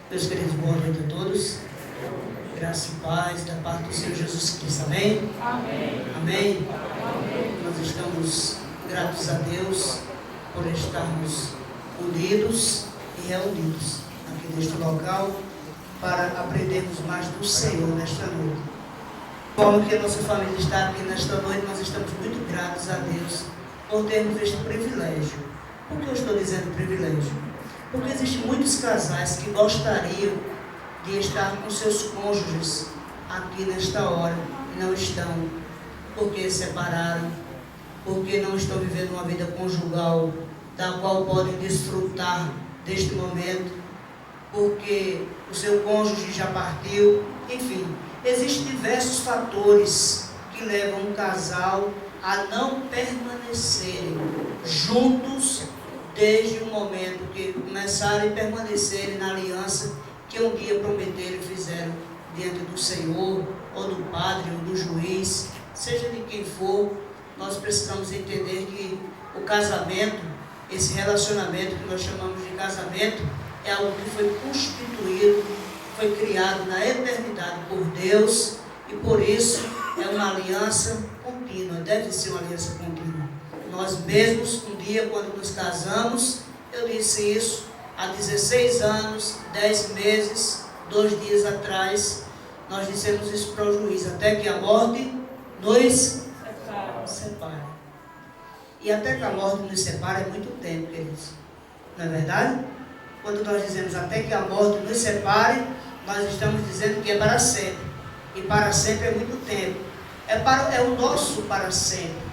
Meus queridos, boa noite a todos. Graça e paz da parte do Senhor Jesus Cristo. Amém? Amém. Amém? Amém. Nós estamos gratos a Deus por estarmos unidos e reunidos aqui neste local para aprendermos mais do Senhor nesta noite. Como que a nossa família está aqui nesta noite, nós estamos muito gratos a Deus por termos este privilégio. Por que eu estou dizendo privilégio? Porque existem muitos casais que gostariam de estar com seus cônjuges aqui nesta hora e não estão, porque separaram, porque não estão vivendo uma vida conjugal da qual podem desfrutar deste momento, porque o seu cônjuge já partiu. Enfim, existem diversos fatores que levam um casal a não permanecerem juntos desde o momento que começarem a permanecerem na aliança que um dia prometeram e fizeram diante do Senhor, ou do padre, ou do juiz, seja de quem for. Nós precisamos entender que o casamento, esse relacionamento que nós chamamos de casamento, é algo que foi constituído, foi criado na eternidade por Deus, e por isso é uma aliança contínua, deve ser uma aliança contínua. Nós mesmos, um dia, quando nos casamos, eu disse isso há 16 anos, 10 meses, 2 dias atrás, nós dissemos isso para o juiz: até que a morte nos separe. E até que a morte nos separe é muito tempo, queridos. Não é verdade? Quando nós dizemos até que a morte nos separe, nós estamos dizendo que é para sempre. E para sempre é muito tempo. É o nosso para sempre.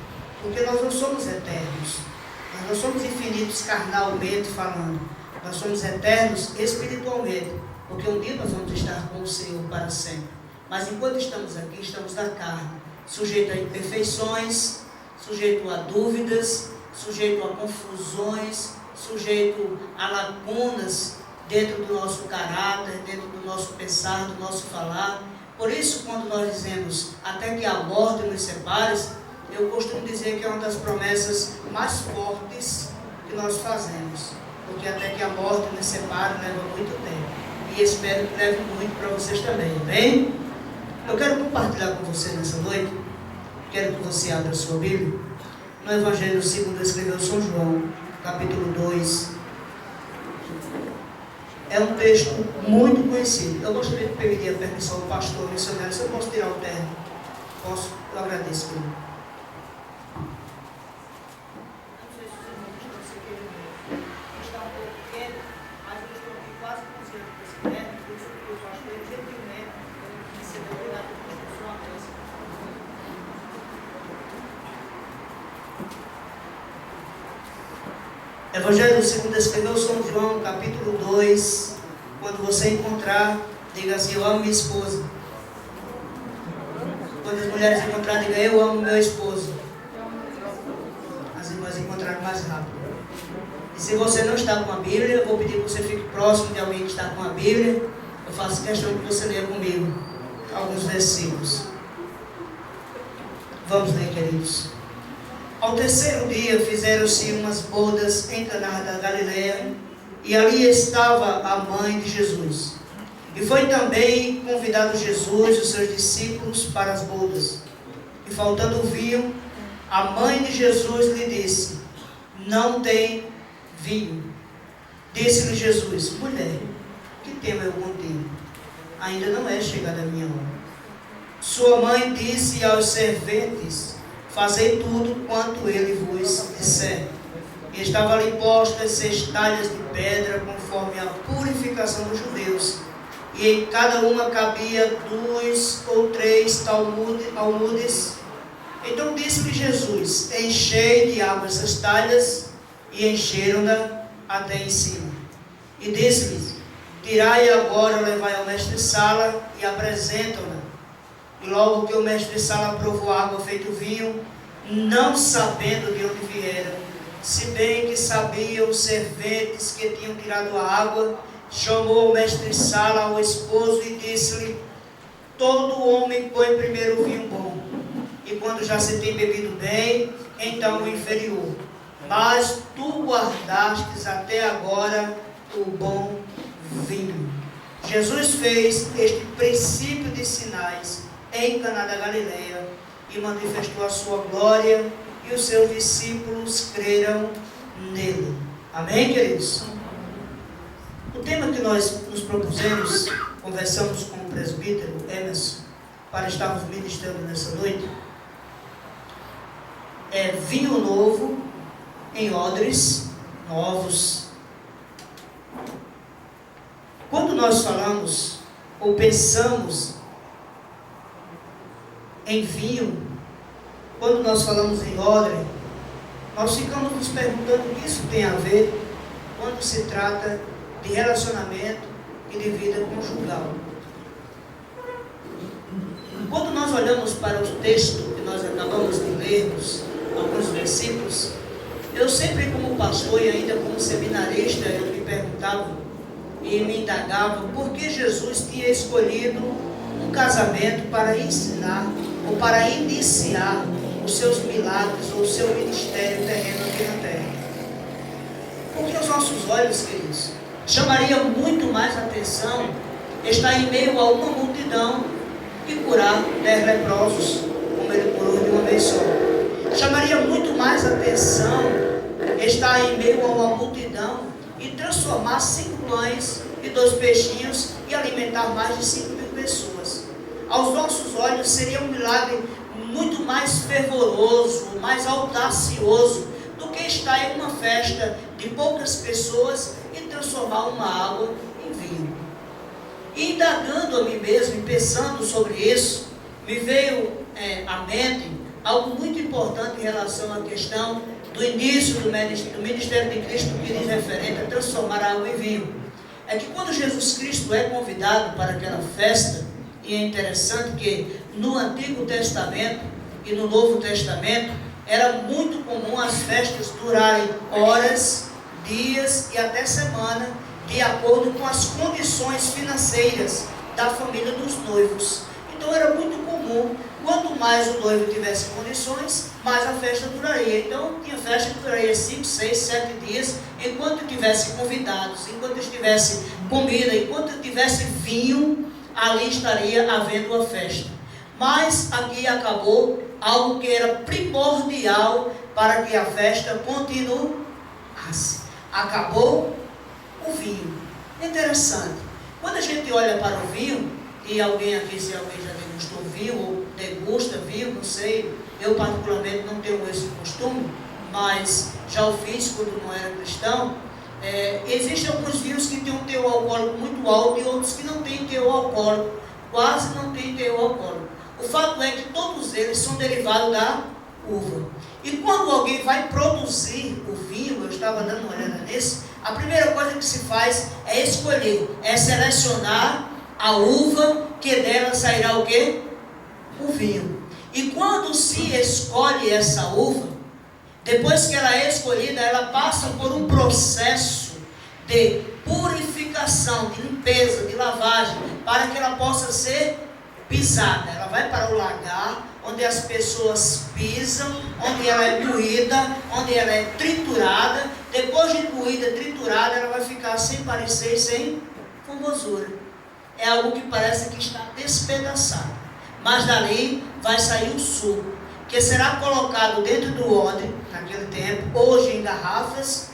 Porque nós não somos eternos. Nós não somos infinitos carnalmente falando. Nós somos eternos espiritualmente. Porque um dia nós vamos estar com o Senhor para sempre. Mas enquanto estamos aqui, estamos na carne, sujeito a imperfeições, sujeito a dúvidas, sujeito a confusões, sujeito a lacunas dentro do nosso caráter, dentro do nosso pensar, do nosso falar. Por isso, quando nós dizemos até que a morte nos separe, eu costumo dizer que é uma das promessas mais fortes que nós fazemos. Porque até que a morte nos separe leva muito tempo. E espero que leve muito para vocês também, amém? Eu quero compartilhar com você nessa noite. Quero que você abra a sua Bíblia no Evangelho segundo escreveu São João, capítulo 2. É um texto muito conhecido. Eu gostaria de pedir a permissão do pastor missionário. Se eu posso tirar o terno? Posso? Eu agradeço, querido. Não sei se os irmãos estão se querendo. Está um pouco pequeno, mas eu estou aqui quase consciente desse terno. Por isso que o pastor gentilmente recebeu o cuidado de sua mesa. Evangelho segundo escreveu São João, capítulo 2. Quando você encontrar, diga assim: eu amo minha esposa. Quando as mulheres encontrarem, diga: eu amo meu esposo. As irmãs encontraram mais rápido. E se você não está com a Bíblia, eu vou pedir que você fique próximo de alguém que está com a Bíblia. Eu faço questão de você ler comigo alguns versículos. Vamos ler, queridos. Ao terceiro dia fizeram-se umas bodas em Caná da Galileia, e ali estava a mãe de Jesus. E foi também convidado Jesus e os seus discípulos para as bodas. E faltando o vinho, a mãe de Jesus lhe disse: não tem vinho. Disse-lhe Jesus: mulher, que tenho eu contigo? Ainda não é chegada a minha hora. Sua mãe disse aos serventes: fazei tudo quanto ele vos disser. E estavam ali postas 6 talhas de pedra, conforme a purificação dos judeus. E em cada uma cabia 2 ou 3 almudes. Então disse-lhe Jesus: enchei de água essas talhas, e encheram-na até em cima. E disse-lhes: tirai agora, levai ao mestre-sala, e apresentam-na. E logo que o mestre-sala provou a água feito vinho, não sabendo de onde viera, se bem que sabiam os serventes que tinham tirado a água, chamou o mestre-sala ao esposo e disse-lhe: todo homem põe primeiro o vinho bom, e quando já se tem bebido bem, então o inferior. Mas tu guardastes até agora o bom vinho. Jesus fez este princípio de sinais em Caná da Galileia e manifestou a sua glória, e os seus discípulos creram nele. Amém, queridos? O tema que nós nos propusemos, conversamos com o presbítero Emerson, para estarmos ministrando nessa noite, é vinho novo em odres novos. Quando nós falamos ou pensamos em vinho, quando nós falamos em odre, nós ficamos nos perguntando o que isso tem a ver quando se trata de relacionamento e de vida conjugal. Quando nós olhamos para o texto que nós acabamos de lermos, alguns versículos, eu sempre como pastor e ainda como seminarista, eu me perguntava e me indagava por que Jesus tinha escolhido um casamento para ensinar ou para iniciar os seus milagres ou o seu ministério terreno aqui na terra. Porque os nossos olhos, queridos, chamaria muito mais atenção estar em meio a uma multidão e curar 10 leprosos, como ele curou de uma vez só. Chamaria muito mais atenção estar em meio a uma multidão e transformar 5 pães e 2 peixinhos e alimentar mais de 5.000 pessoas. Aos nossos olhos seria um milagre muito mais fervoroso, mais audacioso do que estar em uma festa de poucas pessoas e transformar uma água em vinho. E indagando a mim mesmo e pensando sobre isso, me veio à mente algo muito importante em relação à questão do início do ministério de Cristo, que diz referente a transformar a água em vinho. É que quando Jesus Cristo é convidado para aquela festa, e é interessante que no Antigo Testamento e no Novo Testamento era muito comum as festas durarem horas, dias e até semana, de acordo com as condições financeiras da família dos noivos. Então era muito comum, quanto mais o noivo tivesse condições, mais a festa duraria. Então tinha festa que duraria 5, 6, 7 dias, enquanto tivesse convidados, enquanto tivesse comida, enquanto tivesse vinho, ali estaria havendo a festa. Mas aqui acabou algo que era primordial para que a festa continuasse. Acabou o vinho. Interessante. Quando a gente olha para o vinho, e alguém aqui, se alguém já degustou vinho, ou degusta vinho, não sei, eu particularmente não tenho esse costume, mas já o fiz quando não era cristão. Existem alguns vinhos que têm um teor alcoólico muito alto e outros que não têm teor alcoólico, quase não têm teor alcoólico. O fato é que todos eles são derivados da uva. E quando alguém vai produzir o vinho, eu estava dando uma olhada nesse, a primeira coisa que se faz é escolher, é selecionar a uva, que dela sairá o quê? O vinho. E quando se escolhe essa uva, depois que ela é escolhida, ela passa por um processo de purificação, de limpeza, de lavagem, para que ela possa ser pisada. Ela vai para o lagar, onde as pessoas pisam, onde ela é moída, onde ela é triturada. Depois de moída, triturada, ela vai ficar sem parecer e sem formosura. É algo que parece que está despedaçado. Mas dali vai sair o suco, que será colocado dentro do odre, naquele tempo, hoje em garrafas,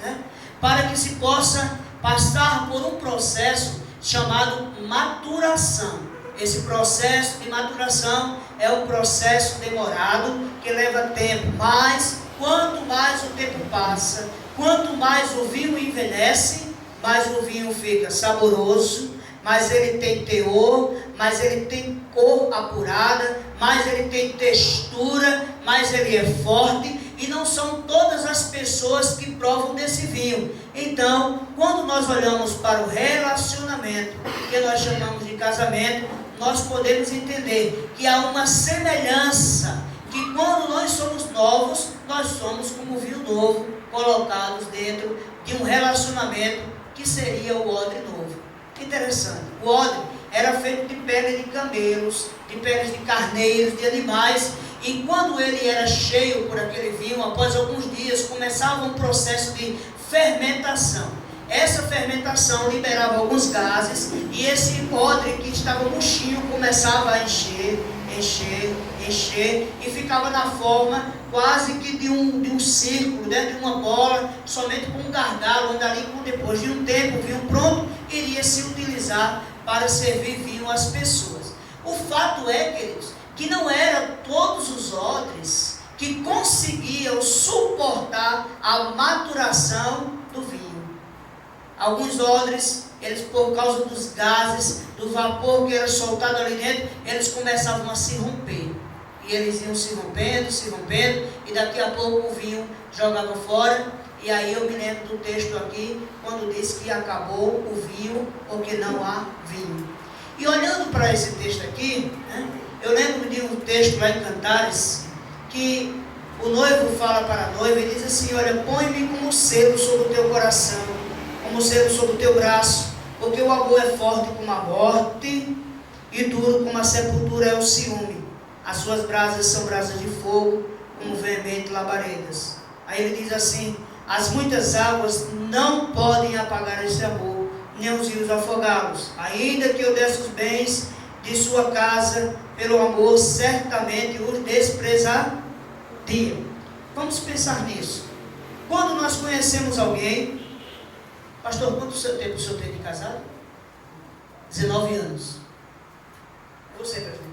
para que se possa passar por um processo chamado maturação. Esse processo de maturação é um processo demorado, que leva tempo, mas quanto mais o tempo passa, quanto mais o vinho envelhece, mais o vinho fica saboroso, mais ele tem teor, mais ele tem cor apurada, mais ele tem textura, mais ele é forte, e não são todas as pessoas que provam desse vinho. Então, quando nós olhamos para o relacionamento, que nós chamamos de casamento, nós podemos entender que há uma semelhança, que quando nós somos novos, nós somos como vinho novo, colocados dentro de um relacionamento que seria o odre novo. Interessante, o odre era feito de pele de camelos, de peles de carneiros, de animais, e quando ele era cheio por aquele vinho, após alguns dias começava um processo de fermentação. essa fermentação liberava alguns gases e esse odre que estava murchinho começava a encher e ficava na forma quase que de um círculo, de uma bola, somente com um gargalo, onde ali, depois de um tempo, o vinho pronto iria se utilizar para servir vinho às pessoas. O fato é, queridos, que não eram todos os odres que conseguiam suportar a maturação do vinho. Alguns odres, eles, por causa dos gases, do vapor que era soltado ali dentro, eles começavam a se romper. E eles iam se rompendo, e daqui a pouco o vinho jogava fora. E aí eu me lembro do texto aqui, quando diz que acabou o vinho, porque não há vinho. E olhando para esse texto aqui, eu lembro de um texto lá em Cantares, que o noivo fala para a noiva e diz assim: olha, põe-me como selo sobre o teu coração, como selo sobre o teu braço, porque o amor é forte como a morte e duro como a sepultura é o ciúme. As suas brasas são brasas de fogo, como veemente labaredas. Aí ele diz assim: as muitas águas não podem apagar esse amor, nem os rios afogá-los. Ainda que eu desse os bens de sua casa, pelo amor, certamente os desprezaria. Vamos pensar nisso. Quando nós conhecemos alguém, pastor, quanto tempo o senhor tem de casado? 19 anos. Você, pastor?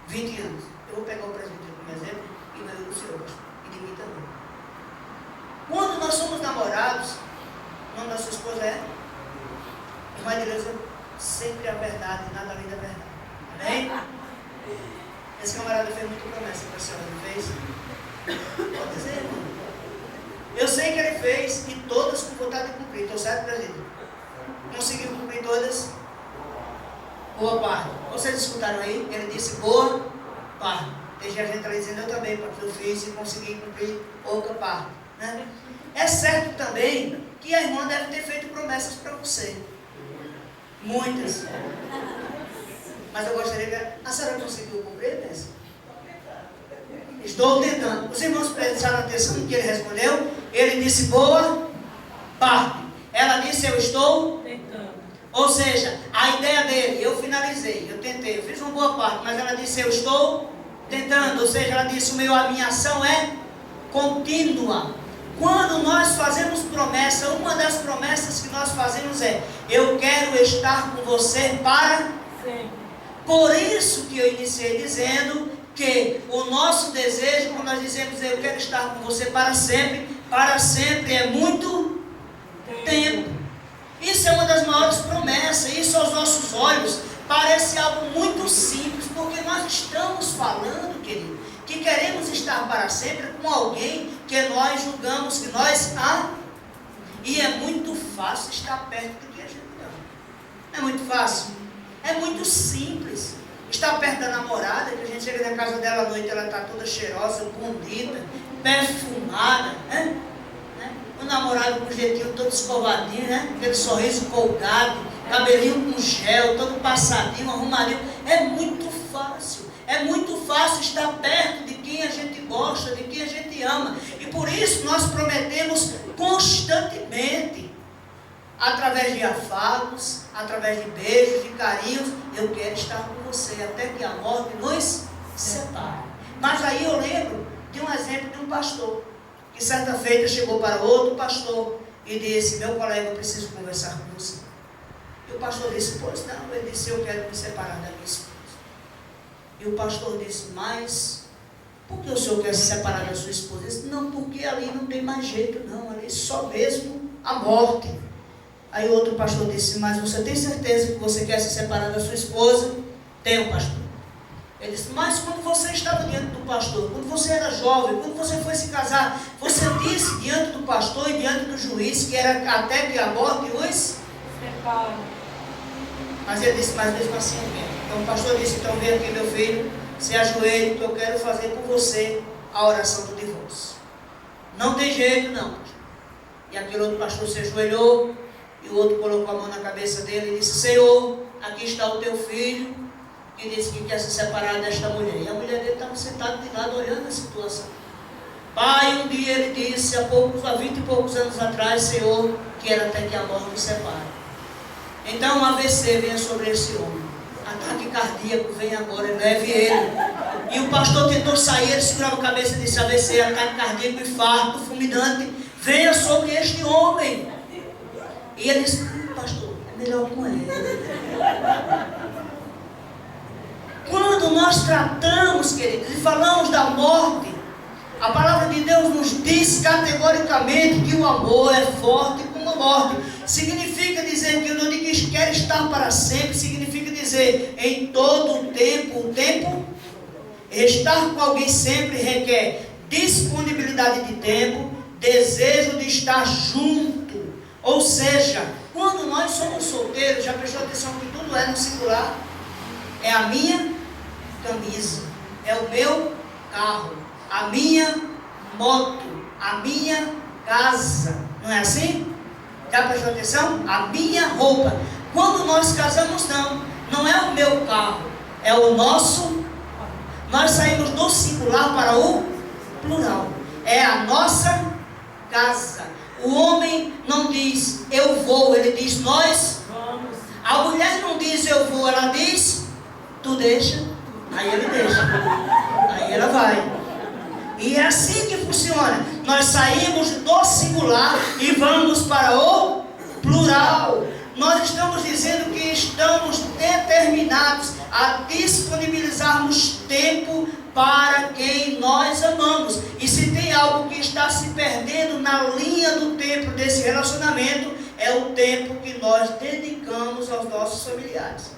20 anos. Eu vou pegar o presbítero como exemplo e vai do senhor, pastor, e de mim também. Quando nós somos namorados, o nome da sua esposa é? Irmã de Deus, sempre a verdade, nada além da verdade. Amém? Esse camarada fez muita promessa para a senhora, não fez? Pode dizer, irmão. Eu sei que ele fez, e todas com vontade de cumprir. Estou certo, presbítero? Conseguiu cumprir todas? Boa parte. Vocês escutaram aí? Ele disse boa parte. Tem gente ali dizendo eu também, porque eu fiz e consegui cumprir outra parte. Né? É certo também que a irmã deve ter feito promessas para você. Muitas. Mas eu gostaria que a senhora conseguiu cumprir, pensa? Estou tentando. Os irmãos prestaram atenção no que ele respondeu. Ele disse boa parte. Ela disse eu estou tentando. Ou seja, a ideia dele, eu finalizei, eu tentei, eu fiz uma boa parte, mas ela disse eu estou tentando. Ou seja, ela disse a minha ação é contínua. Quando nós fazemos promessa, uma das promessas que nós fazemos é eu quero estar com você para sempre. Por isso que eu iniciei dizendo que o nosso desejo, quando nós dizemos eu quero estar com você para sempre é muito tempo. Isso é uma das maiores promessas. Isso aos nossos olhos parece algo muito simples, porque nós estamos falando, querido, que queremos estar para sempre com alguém que nós julgamos que nós e é muito fácil estar perto do que a gente ama. É muito fácil. É muito simples. Estar perto da namorada, que a gente chega na casa dela à noite, ela está toda cheirosa, bonita, perfumada, né? O namorado com o jeitinho todo escovadinho, né? Aquele sorriso colgado, cabelinho com gel, todo passadinho, arrumadinho. É muito fácil. É muito fácil estar perto de quem a gente gosta, de quem a gente ama. E por isso nós prometemos constantemente, através de afagos, através de beijos, de carinhos, eu quero estar com você, até que a morte nos separe. Mas aí eu lembro de um exemplo de um pastor, que certa feita chegou para outro pastor e disse: meu colega, eu preciso conversar com você. E o pastor disse: pois não. Ele disse: eu quero me separar da minha esposa. E o pastor disse: mas por que o senhor quer se separar da sua esposa? Ele disse: não, porque ali não tem mais jeito não, ali só mesmo a morte. Aí o outro pastor disse: mas você tem certeza que você quer se separar da sua esposa? Tenho, pastor. Ele disse: mas quando você estava diante do pastor, quando você era jovem, quando você foi se casar, você disse diante do pastor e diante do juiz que era até que a morte os separa. Mas ele disse: mas mesmo assim eu quero. Então o pastor disse: então vem aqui, meu filho, se ajoelhe, que eu quero fazer por você a oração do divórcio. Não tem jeito não. E aquele outro pastor se ajoelhou, e o outro colocou a mão na cabeça dele e disse: Senhor, aqui está o teu filho, e disse que quer se separar desta mulher. E a mulher dele estava sentada de lado olhando a situação. Pai, um dia ele disse, há 20 e poucos anos atrás, Senhor, quero até que a morte nos separe. Então um AVC venha sobre esse homem. Ataque cardíaco vem agora, leve ele. E o pastor tentou sair, ele segurava a cabeça e disse, AVC, ataque cardíaco, infarto, fulminante, venha sobre este homem. E ele disse, pastor, é melhor com ele. Quando nós tratamos, queridos, e falamos da morte, a palavra de Deus nos diz categoricamente que o amor é forte como a morte. Significa dizer que eu digo quer estar para sempre, significa dizer em todo o tempo. Estar com alguém sempre requer disponibilidade de tempo, desejo de estar junto. Ou seja, quando nós somos solteiros, já prestou atenção que tudo é no singular? É a minha camisa, é o meu carro, a minha moto, a minha casa. Não é assim? Já prestou atenção? A minha roupa. Quando nós casamos, não é o meu carro, é o nosso. Nós saímos do singular para o plural. É a nossa casa. O homem não diz eu vou, ele diz nós vamos. A mulher não diz eu vou, ela diz tu deixa. Aí ele deixa. Aí ela vai. E é assim que funciona. Nós saímos do singular e vamos para o plural. Nós estamos dizendo que estamos determinados a disponibilizarmos tempo para quem nós amamos. E se tem algo que está se perdendo na linha do tempo desse relacionamento, é o tempo que nós dedicamos aos nossos familiares.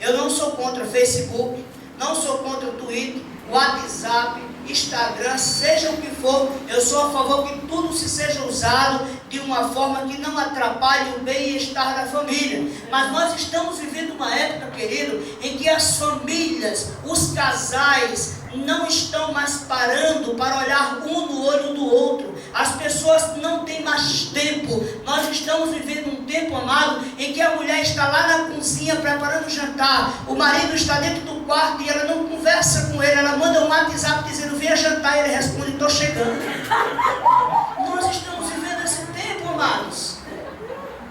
Eu não sou contra Facebook, não sou contra o Twitter, WhatsApp, Instagram, seja o que for. Eu sou a favor que tudo se seja usado de uma forma que não atrapalhe o bem-estar da família. Mas nós estamos vivendo uma época, querido, em que as famílias, os casais, não estão mais parando para olhar um no olho do outro. As pessoas não têm mais tempo. Nós estamos vivendo um tempo, amado, em que a mulher está lá na cozinha preparando o jantar, o marido está dentro do quarto e ela não conversa com ele, ela manda um WhatsApp dizendo venha jantar, e ele responde estou chegando. Nós estamos vivendo esse tempo, amados.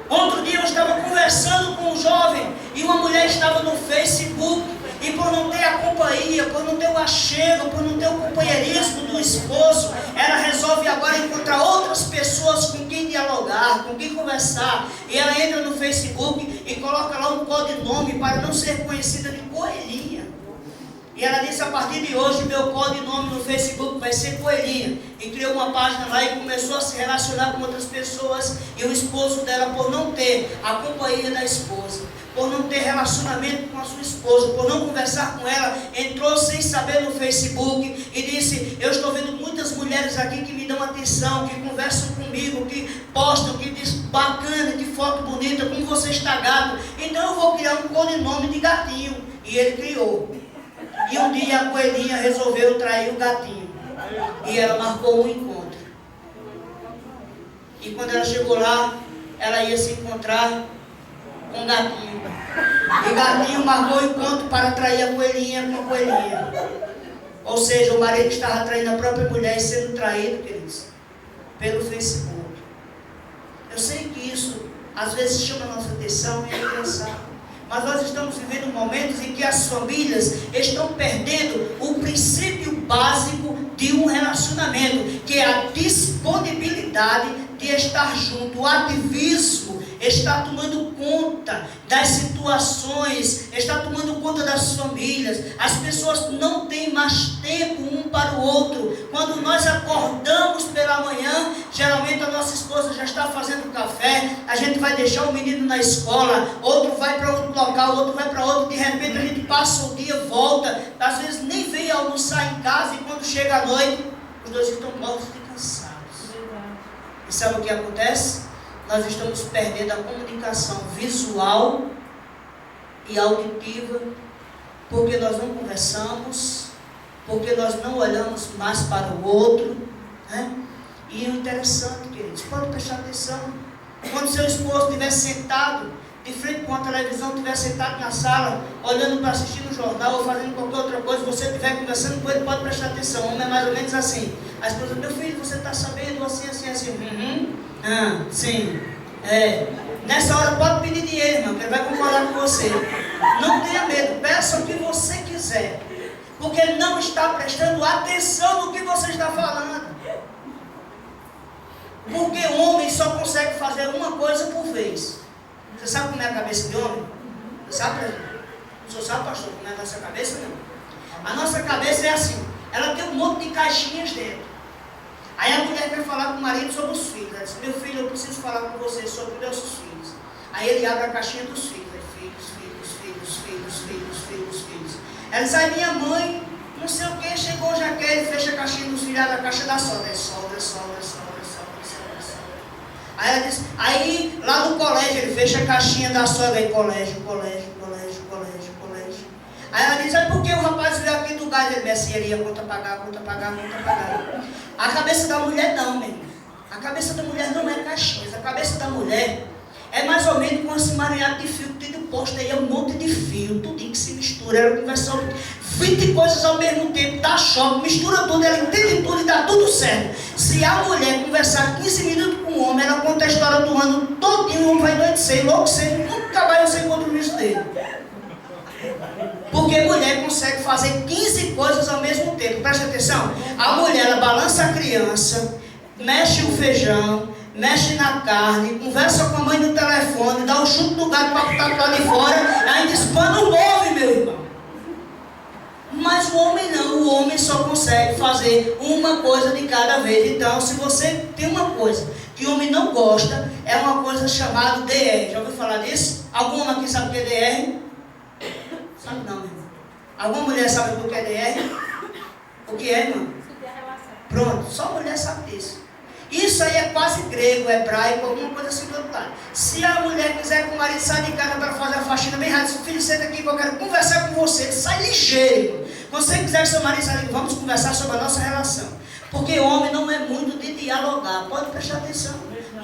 Outro dia eu estava conversando com um jovem e uma mulher estava no Facebook. E por não ter a companhia, por não ter o achego, por não ter o companheirismo do esposo, ela resolve agora encontrar outras pessoas com quem dialogar, com quem conversar. E ela entra no Facebook e coloca lá um codinome para não ser conhecida de Coelhinha. E ela disse, a partir de hoje, meu codinome no Facebook vai ser Coelhinha. E criou uma página lá e começou a se relacionar com outras pessoas. E o esposo dela, por não ter a companhia da esposa, por não ter relacionamento com a sua esposa, por não conversar com ela, entrou sem saber no Facebook e disse, eu estou vendo muitas mulheres aqui que me dão atenção, que conversam comigo, que postam, que dizem bacana, que foto bonita, como você está gato, então eu vou criar um codinome de gatinho. E ele criou. E um dia a Coelhinha resolveu trair o gatinho. E ela marcou um encontro. E quando ela chegou lá, ela ia se encontrar com o gatinho. E o gatinho marcou o encontro para trair a Coelhinha com a Coelhinha. Ou seja, o marido estava traindo a própria mulher e sendo traído, queridos, pelo Facebook. Eu sei que isso às vezes chama a nossa atenção e é engraçado. Mas nós estamos vivendo momentos em que as famílias estão perdendo o princípio básico de um relacionamento, que é a disponibilidade de estar junto. O ativismo está tomando conta das situações, está tomando conta das famílias. As pessoas não têm mais tempo um para o outro. Quando nós acordamos pela manhã, geralmente a nossa esposa já está fazendo café, a gente vai deixar o menino na escola, outro vai para outro local, outro vai para outro, de repente a gente passa o dia, volta, às vezes nem vem almoçar em casa, e quando chega a noite, os dois estão mortos de cansados. E sabe o que acontece? Nós estamos perdendo a comunicação visual e auditiva, porque nós não conversamos, porque nós não olhamos mais para o outro, né? E o interessante, queridos, pode prestar atenção, quando seu esposo estiver sentado de frente com a televisão, estiver sentado na sala, olhando para assistir no jornal ou fazendo qualquer outra coisa, você estiver conversando com ele, pode prestar atenção. O homem é mais ou menos assim. A esposa, meu filho, você está sabendo assim, assim, assim. Sim. Nessa hora pode pedir dinheiro, irmão, que ele vai concordar com você. Não tenha medo, peça o que você quiser. Porque ele não está prestando atenção no que você está falando. Porque o homem só consegue fazer uma coisa por vez. Você sabe como é a cabeça de homem? Você sabe? O senhor sabe, pastor, como é a nossa cabeça? Não. A nossa cabeça é assim. Ela tem um monte de caixinhas dentro. Aí a mulher quer falar com o marido sobre os filhos. Ela diz, meu filho, eu preciso falar com você sobre os nossos filhos. Aí ele abre a caixinha dos filhos. Filhos. Ela diz, aí minha mãe, não sei o que, chegou já quer, ele fecha a caixinha dos filhos, abre a caixa da sogra. É sogra. Aí ela diz, aí lá no colégio ele fecha a caixinha da sogra e colégio. Aí ela diz, por que o rapaz veio aqui do gás? Ele mercearia, conta pagar. A cabeça da mulher não, meu irmão. A cabeça da mulher não é caixinhas. A cabeça da mulher é mais ou menos com esse emaranhado de fio que tem no posto aí, é um monte de fio, tudo que se mistura. Ela conversa 20 coisas ao mesmo tempo, dá choque, mistura tudo, ela entende tudo e dá tudo certo. Se a mulher conversar 15 minutos com o homem, ela conta a história do ano todinho, o homem vai enlouquecer, nunca vai ser compromisso dele. Porque mulher consegue fazer 15 coisas ao mesmo tempo. Presta atenção. A mulher, ela balança a criança, mexe o feijão, mexe na carne, conversa com a mãe no telefone, dá um chute no gato para botar para de fora, ainda espana o move, meu irmão. Mas o homem não. O homem só consegue fazer uma coisa de cada vez. Então, se você tem uma coisa que o homem não gosta, é uma coisa chamada DR. Já ouviu falar disso? Alguma aqui sabe o que é DR? Sabe não, meu irmão. Alguma mulher sabe o que é DR? O que é, irmão? Pronto, só mulher sabe disso. Isso aí é quase grego, hebraico, alguma coisa assim do outro lado. Se a mulher quiser que o marido saia de casa para fazer a faxina bem rápido, filho, senta aqui que eu quero conversar com você, sai ligeiro. Quando você quiser que seu marido saia daqui, vamos conversar sobre a nossa relação. Porque o homem não é muito de dialogar, pode prestar atenção.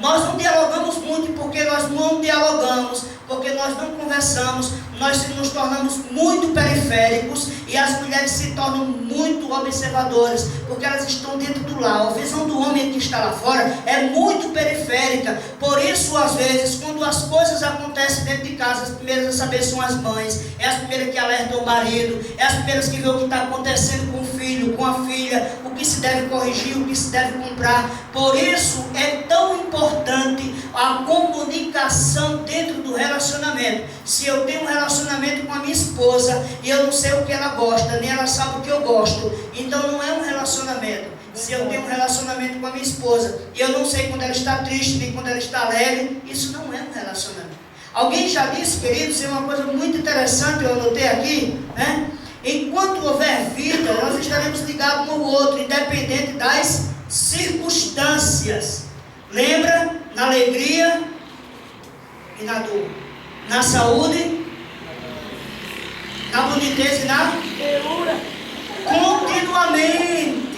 Nós não dialogamos muito porque nós não dialogamos, porque nós não conversamos, nós nos tornamos muito periféricos e as mulheres se tornam muito observadoras, porque elas estão dentro do lar. A visão do homem que está lá fora é muito periférica. Por isso, às vezes, quando as coisas acontecem dentro de casa, as primeiras a saber são as mães, é as primeiras que alertam o marido, é as primeiras que vê o que está acontecendo com o filho, com a filha, o que se deve corrigir, o que se deve comprar. Por isso, é tão importante a comunicação dentro do relacionamento. Se eu tenho um relacionamento com a minha esposa e eu não sei o que ela gosta, nem ela sabe o que eu gosto, então não é um relacionamento. Se eu tenho um relacionamento com a minha esposa e eu não sei quando ela está triste, nem quando ela está alegre, isso não é um relacionamento. Alguém já disse, queridos, é uma coisa muito interessante, eu anotei aqui, né? Enquanto houver vida, nós estaremos ligados um ao outro, independente das circunstâncias. Lembra? Na alegria e na dor. Na saúde, na boniteza e na feura. Continuamente.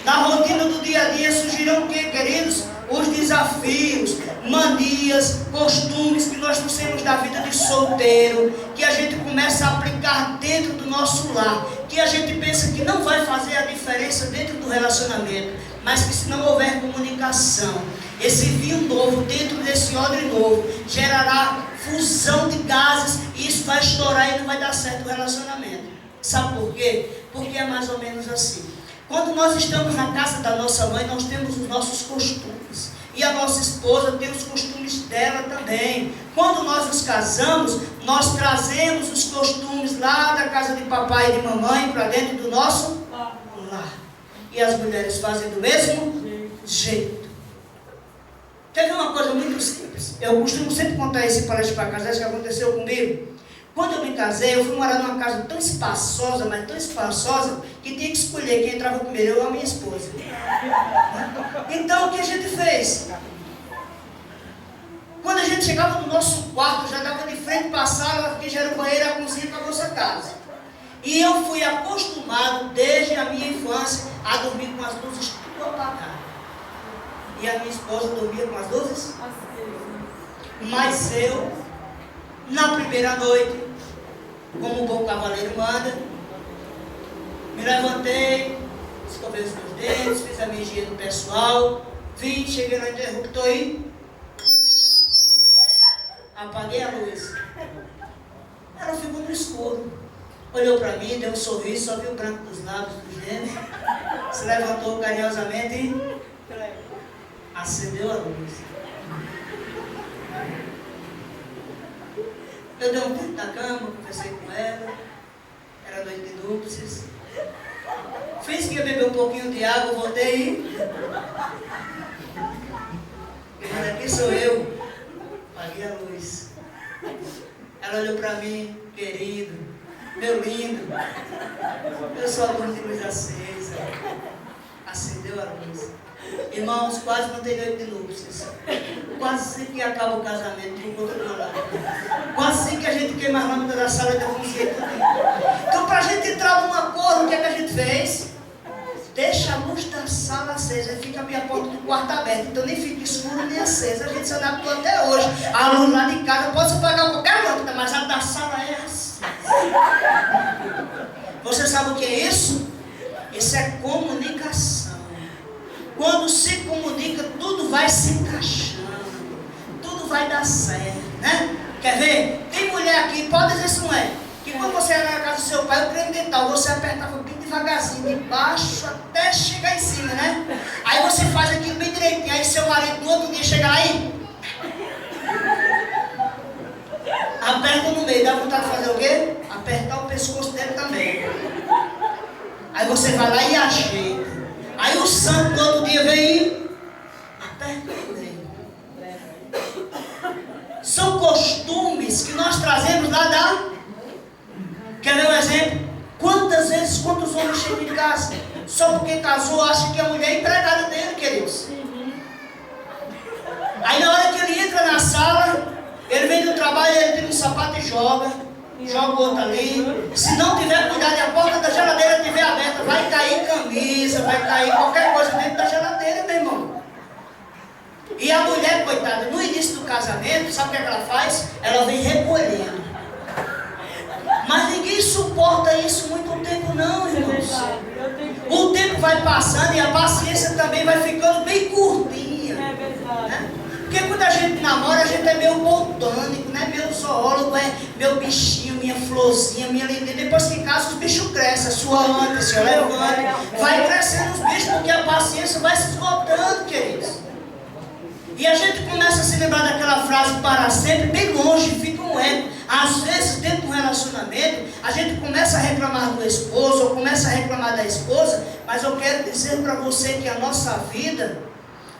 Na rotina do dia a dia surgirão o que, queridos? Os desafios, manias, costumes que nós trouxemos da vida de solteiro, que a gente começa a aplicar dentro do nosso lar, que a gente pensa que não vai fazer a diferença dentro do relacionamento, mas que se não houver comunicação, esse vinho novo dentro desse odre novo gerará fusão de gases e isso vai estourar e não vai dar certo o relacionamento. Sabe por quê? Porque é mais ou menos assim. Quando nós estamos na casa da nossa mãe, nós temos os nossos costumes. E a nossa esposa tem os costumes dela também. Quando nós nos casamos, nós trazemos os costumes lá da casa de papai e de mamãe para dentro do nosso lar. E as mulheres fazem do mesmo jeito. Teve uma coisa muito simples. Eu costumo sempre contar esse palestra para casais que aconteceu comigo. Quando eu me casei, eu fui morar numa casa tão espaçosa, mas tão espaçosa, que tinha que escolher quem entrava primeiro, eu ou a minha esposa. Então, o que a gente fez? Quando a gente chegava no nosso quarto, já dava de frente para a sala, que já era o banheiro, a cozinha para a nossa casa. E eu fui acostumado, desde a minha infância, a dormir com as luzes tudo apagadas. E a minha esposa dormia com as luzes? Mas eu, na primeira noite, como um bom cavaleiro manda, me levantei, escovei os meus dentes, fiz a minha higiene pessoal, vim, cheguei no interruptor aí, apaguei a luz. Ela ficou no escuro. Olhou para mim, deu um sorriso, só viu o branco dos lábios, dos dentes, se levantou carinhosamente e acendeu a luz. Eu dei um tempo na cama, conversei com ela, era noite de núpcias. Fiz que ia beber um pouquinho de água, voltei e aqui sou eu, apaguei a luz. Ela olhou para mim, querido, meu lindo, eu sou a luz de luz acesa. Acendeu a luz. Irmãos, quase não tem noite de núpcias. Quase sempre que acaba o casamento por conta do horário. Quase sempre que a gente queima a lâmpada da sala da consciência também. Então, para a gente entrar num acordo, o que é que a gente fez? Deixa a luz da sala acesa, fica a minha porta do quarto aberta, então nem fica escuro nem acesa. A gente se adaptou até hoje. A luz lá de casa pode se apagar qualquer lâmpada, mas a da sala é acesa. Você sabe o que é isso? Isso é comunicação. Quando se comunica, tudo vai se encaixando, tudo vai dar certo, né? Quer ver? Tem mulher aqui, pode dizer se não é, que quando você era na casa do seu pai, o creme dental, você apertava bem devagarzinho, de baixo até chegar em cima, né? Aí você faz aquilo bem direitinho, aí seu marido no outro dia chega aí, aperta no meio, dá vontade de fazer o quê? Apertar o pescoço dele também. Aí você vai lá e ajeita. Aí o santo do outro dia vem e aperta no meio. São costumes que nós trazemos lá da... Quer ver um exemplo? Quantas vezes, quantos homens chegam em casa, só porque casou, acha que a mulher é empregada dele, queridos. Aí na hora que ele entra na sala, ele vem do trabalho, ele tira um sapato e joga o outro ali. Se não tiver cuidado e a porta da geladeira estiver aberta, vai cair camisa, vai cair qualquer coisa dentro da geladeira, meu irmão. E a mulher, coitada, no início do casamento, sabe o que ela faz? Ela vem recolhendo. Mas ninguém suporta isso muito tempo não, irmãos. O tempo vai passando e a paciência também vai ficando bem curtinha. É verdade. Né? Porque quando a gente namora, a gente é meio botânico, né? Meu zoólogo é meu bichinho, minha florzinha, minha lindinha. Depois que casa, os bichos crescem. A sua anta, seu levante. Vai crescendo os bichos, porque a paciência vai se esgotando, queridos. E a gente começa a se lembrar daquela frase para sempre, bem longe, fica um eco. Às vezes, dentro do relacionamento, a gente começa a reclamar do esposo, ou começa a reclamar da esposa, mas eu quero dizer para você que a nossa vida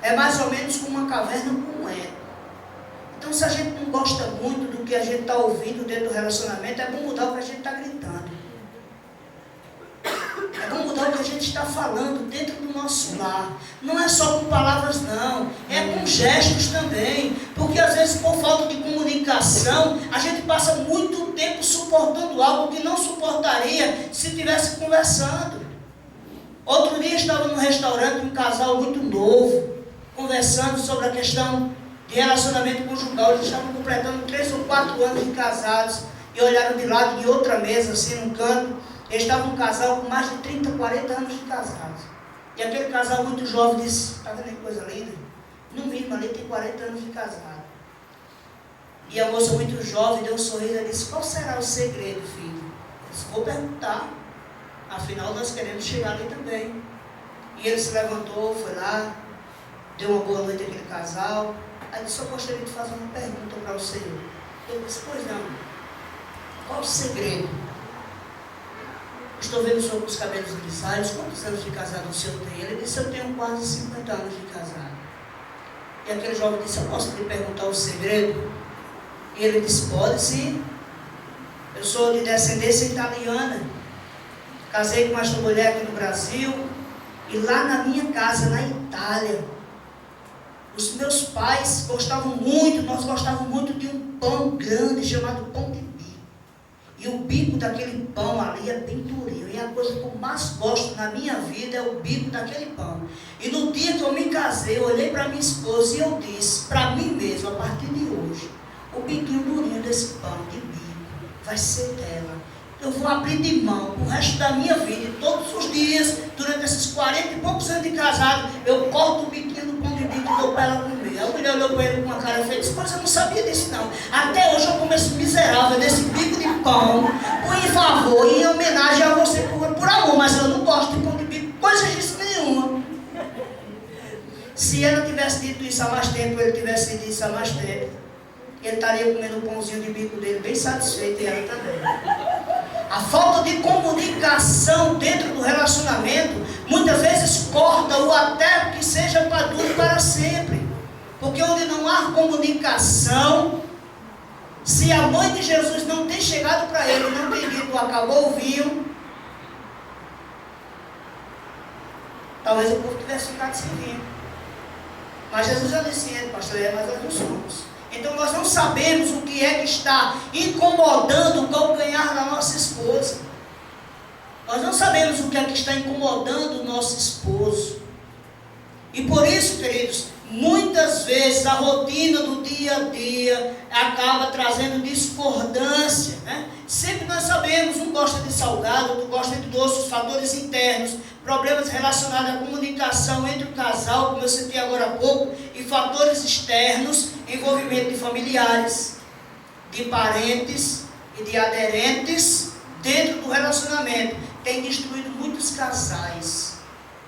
é mais ou menos como uma caverna com um eco. Então, se a gente não gosta muito do que a gente está ouvindo dentro do relacionamento, é bom mudar o que a gente está gritando. É bom mudar o que a gente está falando dentro do nosso lar. Não é só com palavras não, é com gestos também. Porque às vezes por falta de comunicação, a gente passa muito tempo suportando algo que não suportaria se estivesse conversando. Outro dia estava num restaurante, um casal muito novo, conversando sobre a questão de relacionamento conjugal. Eles estavam completando 3 ou 4 anos de casados e olharam de lado de outra mesa, assim, num canto. Eles estavam um casal com mais de 30, 40 anos de casados. E aquele casal muito jovem disse, está vendo que coisa linda? No mínimo ali tem 40 anos de casado. E a moça muito jovem deu um sorriso e disse, qual será o segredo, filho? Eu disse, vou perguntar. Afinal, nós queremos chegar ali também. E ele se levantou, foi lá, deu uma boa noite àquele casal. Aí disse, eu gostaria de fazer uma pergunta para o Senhor. Eu disse, pois não. Qual o segredo? Estou vendo sobre os cabelos grisalhos, quantos anos de casado o senhor tem? Ele disse, eu tenho quase 50 anos de casado. E aquele jovem disse, eu posso lhe perguntar o segredo? E ele disse, pode sim. Eu sou de descendência italiana. Casei com esta mulher aqui no Brasil. E lá na minha casa, na Itália, os meus pais gostavam muito, nós gostávamos muito de um pão grande chamado pão de bico. E o bico daquele pão ali é bem durinho. E a coisa que eu mais gosto na minha vida é o bico daquele pão. E no dia que eu me casei, eu olhei para minha esposa e eu disse, para mim mesmo, a partir de hoje, o biquinho durinho desse pão de bico vai ser dela. eu vou abrir de mão o resto da minha vida, e todos os dias, durante esses 40 e poucos anos de casado, eu corto o biquinho do pão de bico e dou para ela comer. Aí a mulher olhou para ele com uma cara feia e disse, pois eu não sabia disso não. Até hoje eu como esse miserável desse bico de pão, por favor, em homenagem a você por amor, mas eu não gosto de pão de bico, coisa disso nenhuma. Se ela tivesse dito isso há mais tempo, ele tivesse dito isso há mais tempo, ele estaria comendo o pãozinho de bico dele bem satisfeito, e ela também. A falta de comunicação dentro do relacionamento muitas vezes corta-o até que seja para duro para sempre. Porque onde não há comunicação, se a mãe de Jesus não tem chegado para ele, não tem dito, acabou o vinho, talvez o povo tivesse ficado sem vinho. Mas Jesus já disse, pastor, mas nós não somos. Então nós não sabemos o que é que está incomodando o calcanhar da nossa esposa. Nós não sabemos o que é que está incomodando o nosso esposo. E por isso, queridos, muitas vezes a rotina do dia a dia acaba trazendo discordância, né? Sempre nós sabemos, um gosta de salgado, outro gosta de doce, os fatores internos, problemas relacionados à comunicação entre o casal, como eu citei agora há pouco, e fatores externos, envolvimento de familiares, de parentes e de aderentes dentro do relacionamento. Tem destruído muitos casais,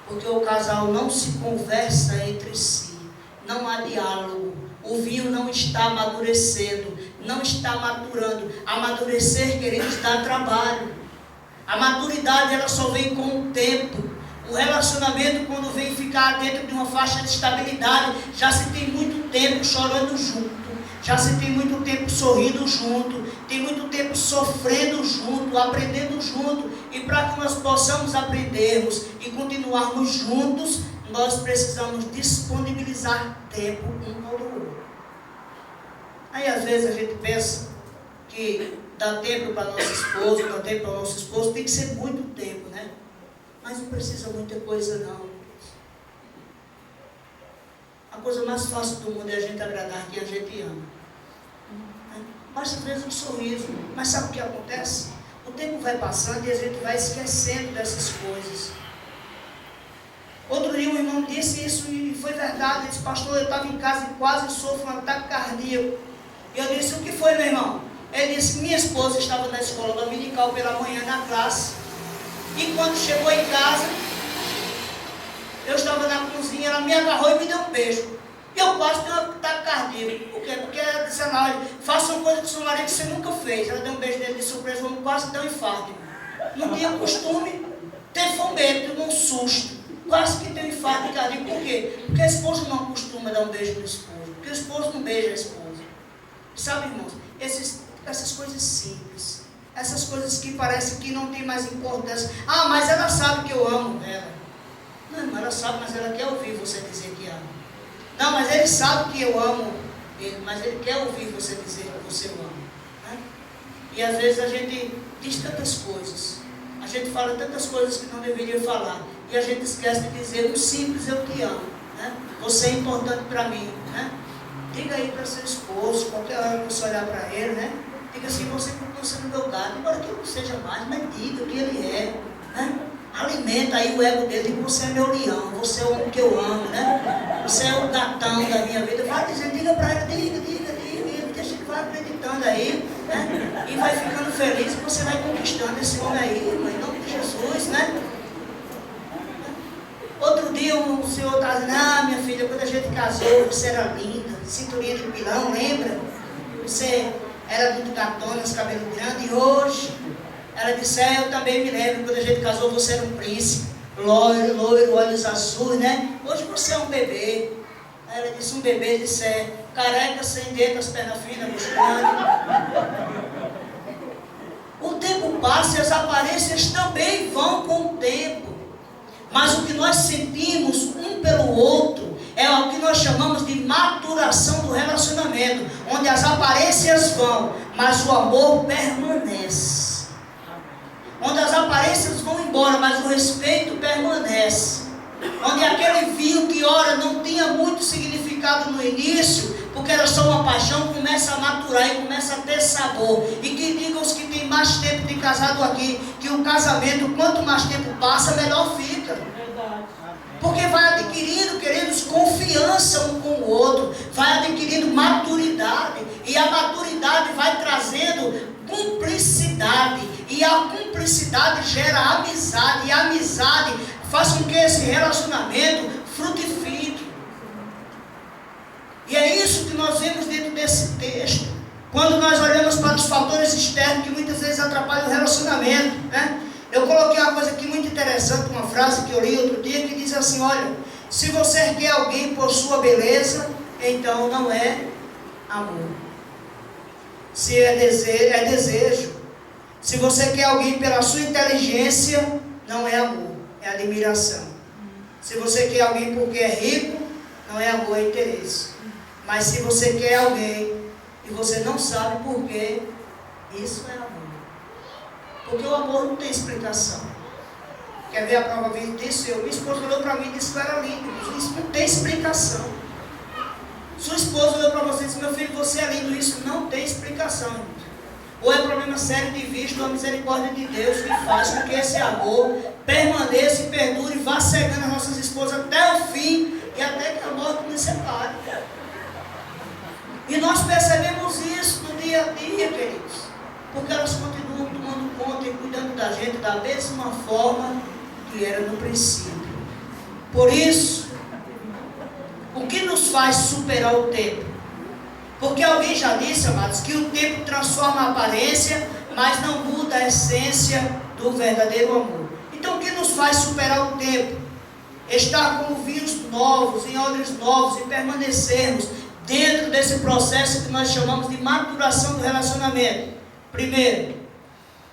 porque o casal não se conversa entre si, não há diálogo, o vinho não está amadurecendo, não está maturando. Amadurecer, queridos, dá trabalho. A maturidade ela só vem com o tempo. O relacionamento, quando vem ficar dentro de uma faixa de estabilidade, já se tem muito tempo chorando junto, já se tem muito tempo sorrindo junto, tem muito tempo sofrendo junto, aprendendo junto. E para que nós possamos aprendermos e continuarmos juntos, nós precisamos disponibilizar tempo um ao outro. Aí às vezes a gente pensa que dá tempo para nosso esposo, dá tempo para o nosso esposo, tem que ser muito tempo, né? Mas não precisa muita coisa não. A coisa mais fácil do mundo é a gente agradar quem a gente ama. Basta às vezes um sorriso. Mas sabe o que acontece? O tempo vai passando e a gente vai esquecendo dessas coisas. Outro dia um irmão disse isso e foi verdade. Ele disse, pastor, eu estava em casa e quase sofro um ataque cardíaco. E eu disse, o que foi, meu irmão? Ele disse, minha esposa estava na escola dominical pela manhã na classe. E quando chegou em casa, eu estava na cozinha, ela me agarrou e me deu um beijo. E eu quase dei um ataque cardíaco. Por quê? Porque ela disse, faça uma coisa com o seu marido que você nunca fez. Ela deu um beijo nele de surpresa, vamos quase dar um infarto. Não tinha costume, teve medo, teve um susto. Quase que tem um infarto cardíaco. Por quê? Porque a esposa não costuma dar um beijo no esposo. Porque o esposo não beija a esposa. Sabe, irmãos, essas coisas simples, essas coisas que parecem que não tem mais importância. Ah, mas ela sabe que eu amo ela. Não, ela sabe, mas ela quer ouvir você dizer que ama. Não, mas ele sabe que eu amo ele, mas ele quer ouvir você dizer que você o ama. Né? E às vezes a gente diz tantas coisas, a gente fala tantas coisas que não deveria falar, e a gente esquece de dizer um simples eu te amo. Né? Você é importante para mim. Né? Diga aí para seu esposo, qualquer hora que você olhar para ele, né? Diga assim, você continua sendo meu gato, embora que eu não seja mais, mas diga o que ele é. Né? Alimenta aí o ego dele, diga, você é meu leão, você é o homem que eu amo, né? Você é o gatão da minha vida. Vai dizer, diga para ele, diga, deixa ele vai acreditando aí, né? E vai ficando feliz, e você vai conquistando esse homem aí, irmão, em nome de Jesus, né? Outro dia o senhor estava dizendo, minha filha, quando a gente casou, você era linda, cinturinha de pilão, lembra? Você era muito gatona, os cabelos grandes, e hoje, ela disse, eu também me lembro, quando a gente casou, você era um príncipe, loiro, olhos azuis, né? Hoje você é um bebê. Aí ela disse, um bebê, disse, careca, sem dedo, as pernas finas, mostrando. O tempo passa e as aparências também vão com o tempo. Mas o que nós sentimos um pelo outro é o que nós chamamos de maturação do relacionamento, onde as aparências vão, mas o amor permanece. Onde as aparências vão embora, mas o respeito permanece. Onde aquele vinho que ora não tinha muito significado no início, porque era só uma paixão, começa a maturar e começa a ter sabor. E que digam os que têm mais tempo de casado aqui, que o casamento, quanto mais tempo passa, melhor fica. Porque vai adquirindo, queridos, confiança um com o outro, vai adquirindo maturidade, e a maturidade vai trazendo cumplicidade, e a cumplicidade gera amizade, e a amizade faz com que esse relacionamento frutifique. E é isso que nós vemos dentro desse texto. Quando nós olhamos para os fatores externos que muitas vezes atrapalham o relacionamento, né? Eu coloquei uma coisa aqui muito interessante, uma frase que eu li outro dia, que diz assim: olha, se você quer alguém por sua beleza, então não é amor. Se é desejo. Se você quer alguém pela sua inteligência, não é amor, é admiração. Se você quer alguém porque é rico, não é amor, é interesse. Mas se você quer alguém e você não sabe por quê, isso é amor. Porque o amor não tem explicação. Quer ver a prova viva disso? Minha esposa olhou para mim e disse que eu era lindo. Isso não tem explicação. Sua esposa olhou para você e disse: meu filho, você é lindo. Isso não tem explicação. Ou é problema sério de vista, ou a misericórdia de Deus que faz com que esse amor permaneça e perdure e vá cegando as nossas esposas até o fim e até que a morte nos separe. E nós percebemos isso no dia a dia, queridos. Porque elas continuam tomando conta e cuidando da gente da mesma forma que era no princípio. Por isso, o que nos faz superar o tempo? Porque alguém já disse, amados, que o tempo transforma a aparência, mas não muda a essência do verdadeiro amor. Então, o que nos faz superar o tempo? Estar como vinhos novos, em odres novos, e permanecermos dentro desse processo que nós chamamos de maturação do relacionamento. Primeiro,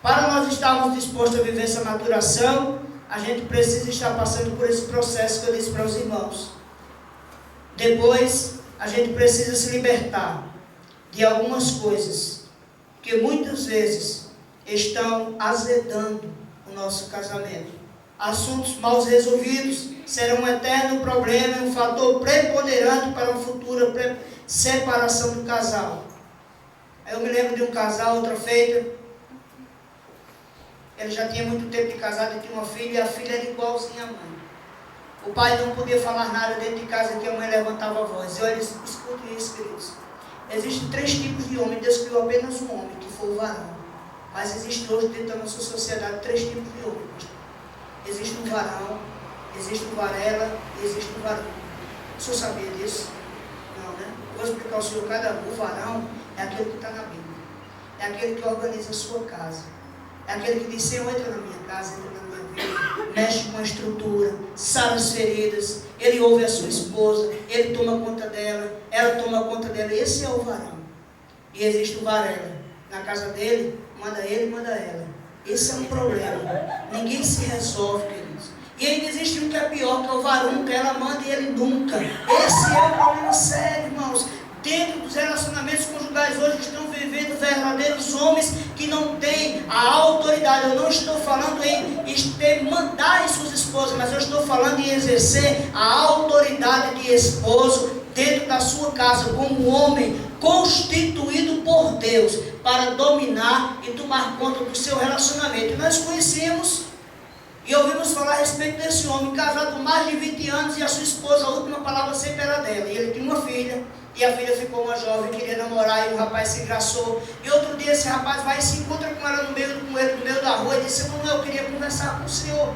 para nós estarmos dispostos a viver essa maturação, a gente precisa estar passando por esse processo que eu disse para os irmãos. Depois, a gente precisa se libertar de algumas coisas que muitas vezes estão azedando o nosso casamento. Assuntos mal resolvidos serão um eterno problema e um fator preponderante para uma futura separação do casal. Eu me lembro de um casal, outra feita. Ele já tinha muito tempo de casado e tinha uma filha, e a filha era igualzinha à mãe. O pai não podia falar nada dentro de casa, que a mãe levantava a voz. E olha, escutem isso, queridos. Existem 3 tipos de homem. Deus criou apenas um homem, que foi o varão. Mas existe hoje dentro da nossa sociedade 3 tipos de homens. Existe um varão, existe um varela e existe um varão. O senhor sabia disso? Não, né? Eu vou explicar ao senhor cada um. O varão é aquele que está na Bíblia. É aquele que organiza a sua casa. É aquele que diz: Senhor, entra na minha casa, entra na minha vida. Mexe com a estrutura, sara as feridas. Ele ouve a sua esposa, ele toma conta dela, ela toma conta dela. Esse é o varão. E existe o varela. Na casa dele, manda ele, manda ela. Esse é um problema. Ninguém se resolve, queridos. E ainda existe um que é pior, que é o varão, que ela manda e ele nunca. Esse é um problema sério, irmãos. Dentro dos relacionamentos conjugais hoje estão vivendo verdadeiros homens que não têm a autoridade. Eu não estou falando em mandar em suas esposas, mas eu estou falando em exercer a autoridade de esposo dentro da sua casa, como um homem constituído por Deus para dominar e tomar conta do seu relacionamento. E nós conhecemos e ouvimos falar a respeito desse homem, casado há mais de 20 anos, e a sua esposa, a última palavra sempre era dela. E ele tinha uma filha. E a filha ficou uma jovem, queria namorar, e o rapaz se engraçou. E outro dia esse rapaz vai e se encontra com ela no meio da rua e disse: Manuel, eu queria conversar com o senhor.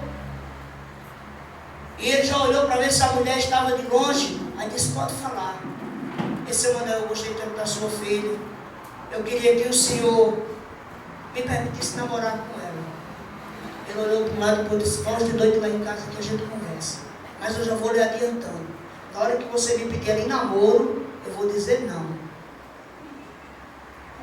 E ele já olhou para ver se a mulher estava de longe. Aí disse: pode falar. Esse Manuel, eu gostei tanto da sua filha. Eu queria que o senhor me permitisse namorar com ela. Ele olhou para um lado e para o outro e disse: vamos de noite lá em casa que a gente conversa. Mas eu já vou lhe adiantando. Na hora que você me pedir ali namoro, eu vou dizer não. O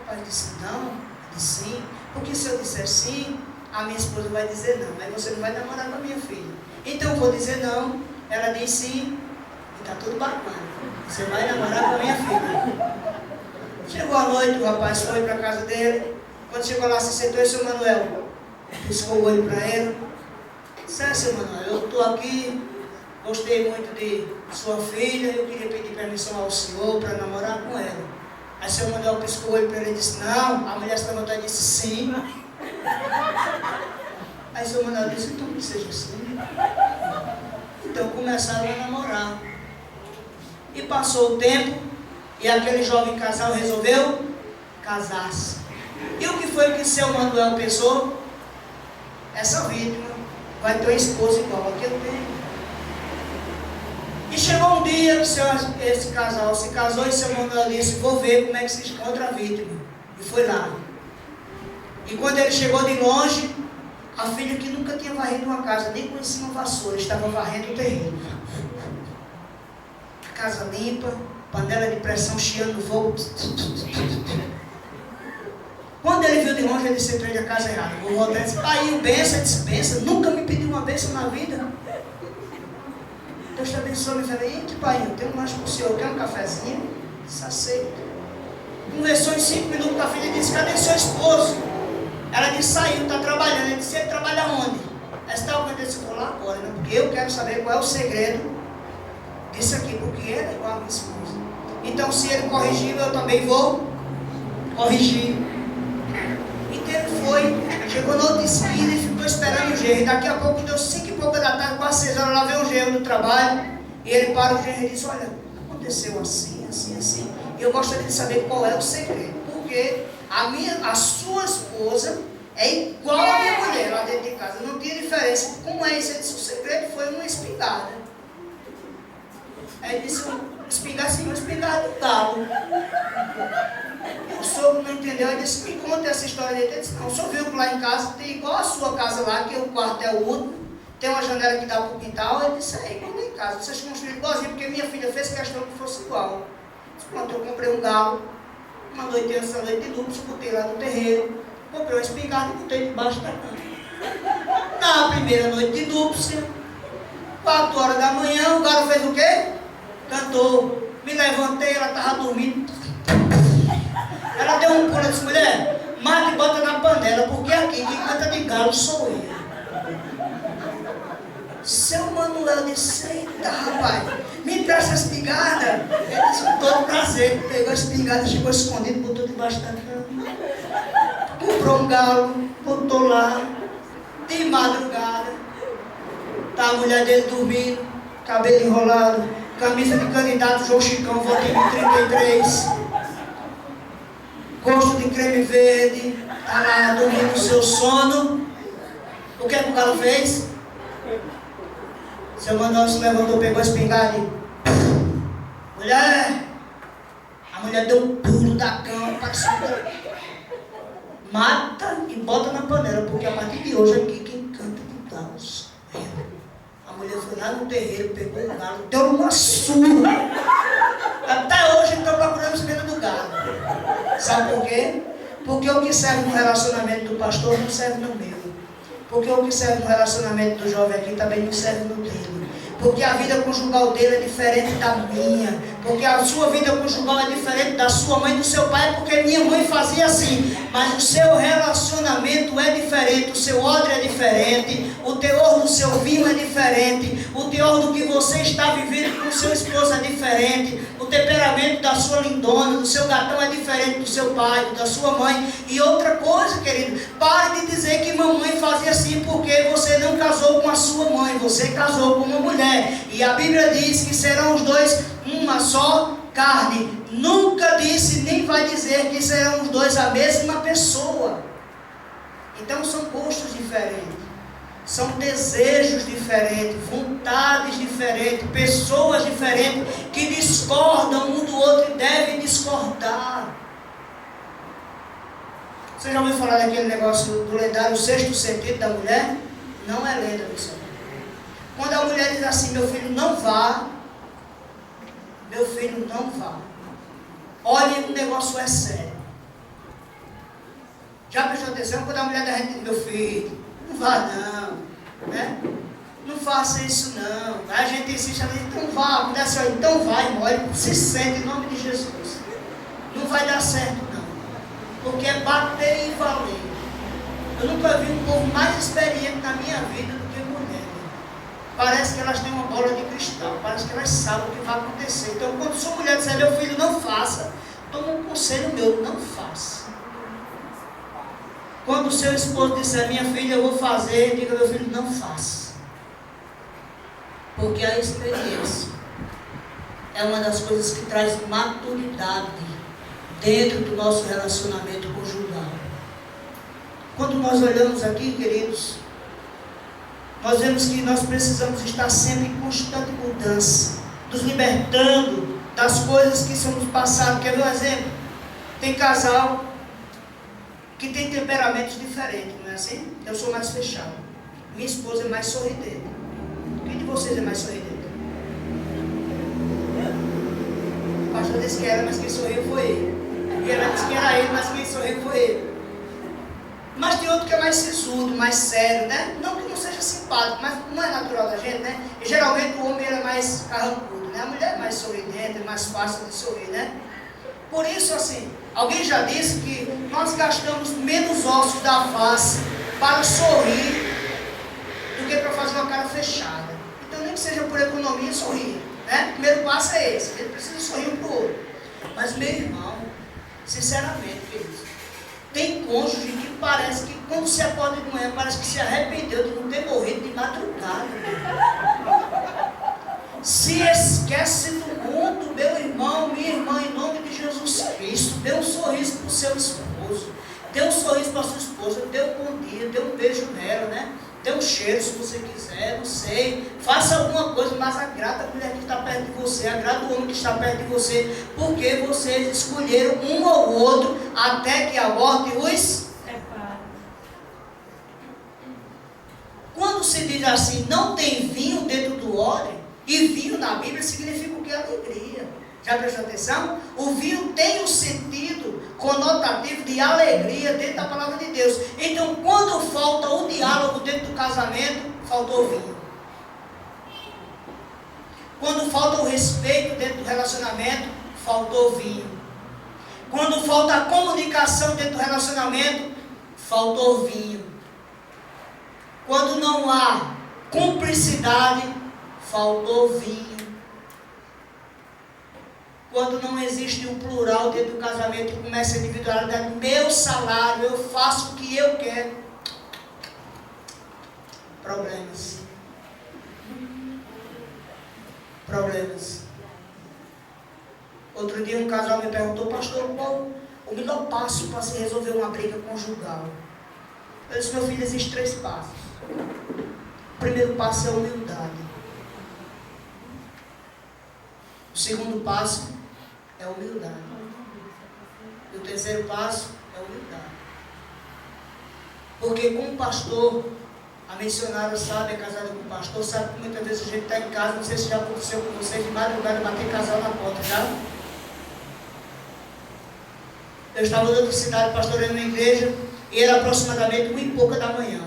rapaz disse: não? Eu disse sim. Porque se eu disser sim, a minha esposa vai dizer não. Aí você não vai namorar com a minha filha. Então eu vou dizer não. Ela diz sim. E está tudo bacana. Você vai namorar com a minha filha. Chegou a noite, o rapaz foi para a casa dele. Quando chegou lá, se sentou: e seu Manuel? Piscou o olho para ela. Disse: seu Manuel, eu estou aqui. Gostei muito de sua filha, eu queria pedir permissão ao senhor para namorar com ela. Aí o senhor Manuel piscou o olho para ele e disse: não. A mulher se levantou e disse: sim. Aí seu Manuel disse, então que seja assim. Então começaram a namorar. E passou o tempo, e aquele jovem casal resolveu casar-se. E o que foi que seu Manuel pensou? Essa vítima vai ter uma esposa igual a que eu tenho. E chegou um dia que esse casal se casou e seu Manuel disse, vou ver como é que se encontra a vítima. E foi lá. E quando ele chegou de longe, a filha que nunca tinha varrido uma casa, nem conhecia uma vassoura, estava varrendo o terreno. A casa limpa, panela de pressão chiando no fogo. Quando ele viu de longe, ele disse, entrei na casa errada. Vou voltar e disse, pai, o benção. Ele disse, benção, nunca me pediu uma benção na vida. Deus te abençoe, me falei, eita pai, eu tenho um lanche para o senhor, quer um cafezinho? Disse, aceito. Conversou em 5 minutos com a filha e disse, cadê seu esposo? Ela disse, saiu, está trabalhando. Ele disse, ele trabalha onde? Ela está alguém disse, vou lá agora, né? Porque eu quero saber qual é o segredo disso aqui, porque ele é igual a minha esposa. Então, se ele corrigiu, eu também vou corrigir. Então ele foi, chegou no outro esquina e ficou esperando o genro. Daqui a pouco, deu 5 e pouca da tarde, quase 6 horas, lá veio o genro do trabalho. E ele para o genro e diz, olha, aconteceu assim, assim, assim. E eu gostaria de saber qual é o segredo. Porque a sua esposa é igual a minha mulher lá dentro de casa. Não tinha diferença. Como é isso? Ele disse, o segredo foi uma espingarda. Aí ele disse, espingarda sim, uma espingarda do galo. O sogro não entendeu, ele disse, me conta essa história dele. Ele disse, não, o senhor viu que lá em casa tem igual a sua casa lá, que o quarto é o último, tem uma janela que dá para o quintal. Ele disse, é igual lá em casa, vocês construíram igualzinho, porque minha filha fez questão que fosse igual. Pronto, eu comprei um galo, uma noite antes da noite de núpcias, botei lá no terreiro, comprei uma espingarda e botei debaixo da cama. Na primeira noite de núpcia, 4 horas da manhã, o galo fez o quê? Cantou. Me levantei, ela estava dormindo. Ela deu um pulo e disse, mulher, mata e bota na panela, porque aqui quem canta de galo sou eu. Seu Manuel disse, eita rapaz, me empresta a espingarda. Ele disse, com todo prazer, pegou a espingarda, chegou escondido, botou debaixo da cama. Comprou um galo, botou lá, de madrugada. Tá a mulher dele dormindo, cabelo enrolado, camisa de candidato João Chicão, voto em 33. Gosto de creme verde, tá lá dormindo no seu sono. O que é que o galo fez? Seu Manuel se levantou, pegou a espingarda e... Mulher! A mulher deu um pulo da cama para cima. Mata e bota na panela, porque a partir de hoje aqui quem canta de galo sou eu. A mulher foi lá no terreiro, pegou o galo, deu uma surra. Até hoje estão procurando os pelos do galo. Sabe por quê? Porque o que serve no relacionamento do pastor não serve no meu. Porque o que serve no relacionamento do jovem aqui também não serve no dele. Porque a vida conjugal dele é diferente da minha. Porque a sua vida conjugal é diferente da sua mãe e do seu pai. Porque minha mãe fazia assim. Mas o seu relacionamento é diferente. O seu odre é diferente. O teor do seu vinho é diferente. O teor do que você está vivendo com o seu esposo é diferente. O temperamento da sua lindona, do seu gatão é diferente do seu pai, da sua mãe. E outra coisa, querido, pare de dizer que mamãe fazia assim porque você não casou com a sua mãe, você casou com uma mulher. E a Bíblia diz que serão os dois uma só carne. Nunca disse, nem vai dizer que serão os dois a mesma pessoa. Então são gostos diferentes. São desejos diferentes, vontades diferentes, pessoas diferentes que discordam um do outro e devem discordar. Você já ouviu falar daquele negócio do lendário sexto sentido da mulher? Não é lenda, pessoal. Quando a mulher diz assim, meu filho não vá, meu filho não vá. Olhe, o negócio é sério. Já prestou atenção quando a mulher da gente diz, meu filho, não vá não, né? Não faça isso não. Aí a gente insiste, ela diz, então vá, a mulher assim, então vai, irmão, ele se sente em nome de Jesus. Não vai dar certo não, porque é bater e valer. Eu nunca vi um povo mais experiente na minha vida do que mulher. Parece que elas têm uma bola de cristal, parece que elas sabem o que vai acontecer. Então quando sua mulher disser, meu filho não faça, toma um conselho meu, não faça. Quando o seu esposo disser, minha filha, eu vou fazer, diga, meu filho, não faça. Porque a experiência é uma das coisas que traz maturidade dentro do nosso relacionamento conjugal. Quando nós olhamos aqui, queridos, nós vemos que nós precisamos estar sempre em constante mudança, nos libertando das coisas que somos passados. Quer ver um exemplo? Tem casal que tem temperamentos diferentes, não é assim? Eu sou mais fechado. Minha esposa é mais sorridente. Quem de vocês é mais sorridente? O pastor disse que era, mas quem sorriu foi ele. E ela disse que era ele, mas quem sorriu foi ele. Mas tem outro que é mais sisudo, mais sério, né? Não que não seja simpático, mas não é natural da gente, né? E geralmente o homem é mais carrancudo, né? A mulher é mais sorridente, é mais fácil de sorrir, né? Por isso, assim, alguém já disse que nós gastamos menos ossos da face para sorrir do que para fazer uma cara fechada. Então, nem que seja por economia, sorrir, né? O primeiro passo é esse, ele precisa sorrir um para o outro. Mas, meu irmão, sinceramente, queridos, tem cônjuge que parece que quando se acorda de manhã, parece que se arrependeu de não ter morrido de madrugada. Se esquece do mundo, meu irmão, minha irmã, em nome de Jesus Cristo. Dê um sorriso para o seu esposo, dê um sorriso para a sua esposa, dê um bom dia, dê um beijo nela, né? Dê um cheiro se você quiser, não sei. Faça alguma coisa, mas agrada a mulher que está perto de você, agrada o homem que está perto de você, porque vocês escolheram um ou outro até que a morte os separe. Quando se diz assim, não tem vinho dentro do odre, e vinho na Bíblia significa o que? Alegria. Já prestou atenção? O vinho tem um sentido conotativo de alegria dentro da palavra de Deus. Então, quando falta o diálogo dentro do casamento, faltou o vinho. Quando falta o respeito dentro do relacionamento, faltou o vinho. Quando falta a comunicação dentro do relacionamento, faltou o vinho. Quando não há cumplicidade, faltou o vinho. Quando não existe um plural dentro do casamento e começa a individualidade, meu salário, eu faço o que eu quero. Problemas. Problemas. Outro dia um casal me perguntou, pastor, qual o melhor passo para se resolver uma briga conjugal? Eu disse, meu filho, existem 3 passos. O primeiro passo é a humildade. O segundo passo é a humildade. E o terceiro passo é a humildade. Porque como pastor, a missionária sabe, é casada com o pastor, sabe que muitas vezes a gente está em casa, não sei se já aconteceu com vocês, de madrugada bater casal na porta, já? Eu estava em outra cidade pastoreando uma igreja, e era aproximadamente 1 e pouca da manhã.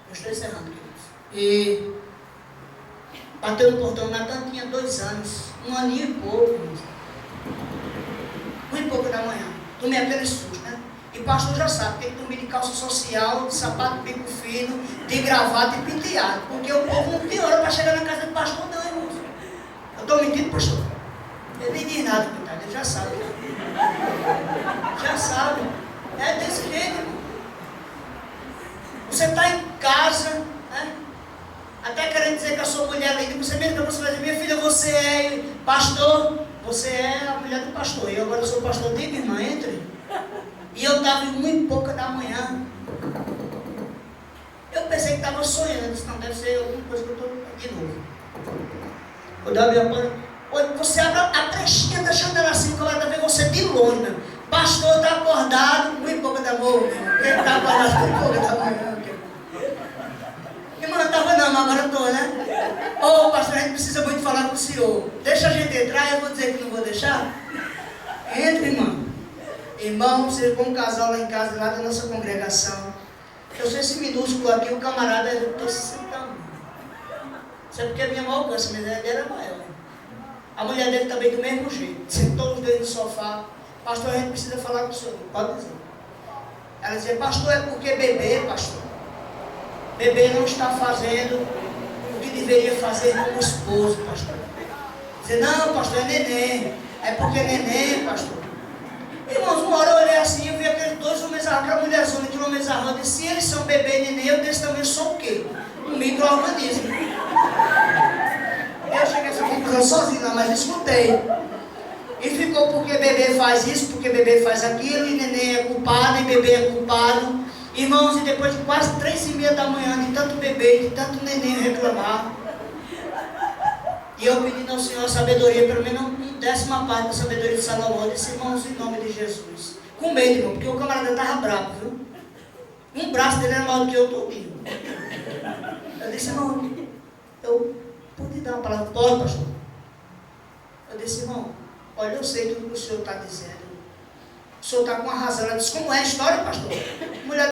Eu estou encerrando, queridos. E bateu no portão, Natan tinha 2 anos, 1 aninho e pouco. 1 e pouca da manhã. Tomei aquele susto, né? E o pastor já sabe, tem que dormir de calça social, de sapato bico fino, de gravata e penteado. Porque o povo não tem hora para chegar na casa do pastor, não, irmão. Eu estou mentindo, pastor? Ele nem diz nada, coitado, ele já sabe. Já sabe. É desse jeito, irmão. Você está em casa, né? Até querendo dizer que a sua mulher é linda, você mesmo que você vai dizer, minha filha, você é pastor, você é a mulher do pastor, eu agora sou pastor, diga, irmã, entre. E eu estava em 1 e pouca da manhã. Eu pensei que estava sonhando, disse, não, deve ser alguma coisa que eu estou de novo. Quando eu abri a porta, você abre a brechinha da janela assim, que ela ver você de longe, meu. Pastor está acordado, 1 e pouca da manhã, ele está acordado 1 e pouca da manhã. Irmã, não estava não, mas agora estou, né? Ô, pastor, a gente precisa muito falar com o senhor. Deixa a gente entrar, eu vou dizer que não vou deixar. Entre, irmão. Irmão, você com um casal lá em casa, lá da nossa congregação. Eu sou esse minúsculo aqui, o camarada, eu estou se sentando. Isso é porque a minha mão alcança, mas a dele era maior. A mulher dele também do mesmo jeito. Sentou os dois no sofá. Pastor, a gente precisa falar com o senhor. Pode dizer. Ela dizia, pastor, é porque bebê, pastor. Bebê não está fazendo o que deveria fazer como esposo, pastor. Dizer, não, pastor, é neném. É porque neném, pastor. Irmãos, uma hora eu olhei assim, eu vi aqueles dois homens armados, aquela mulherzona que homens armados, e se eles são bebê e neném, eu desse também sou o quê? Um micro-organismo. Eu cheguei a essa conclusão sozinho, não, mas escutei. E ficou porque bebê faz isso, porque bebê faz aquilo, e neném é culpado, e bebê é culpado. Irmãos, e depois de quase 3h30 da manhã, de tanto bebê, de tanto neném reclamar, e eu pedindo ao Senhor a sabedoria, pelo menos uma 10ª parte da sabedoria de Salomão, eu disse, irmãos, em nome de Jesus. Com medo, irmão, porque o camarada estava bravo, viu? Um braço dele era maior do que eu todinho. Eu disse, irmão, eu pude dar uma palavra? Pode, pastor. Eu disse, irmão, olha, eu sei tudo que o senhor está dizendo. O senhor está com a razão. Ela disse, como é a história, pastor? Mulher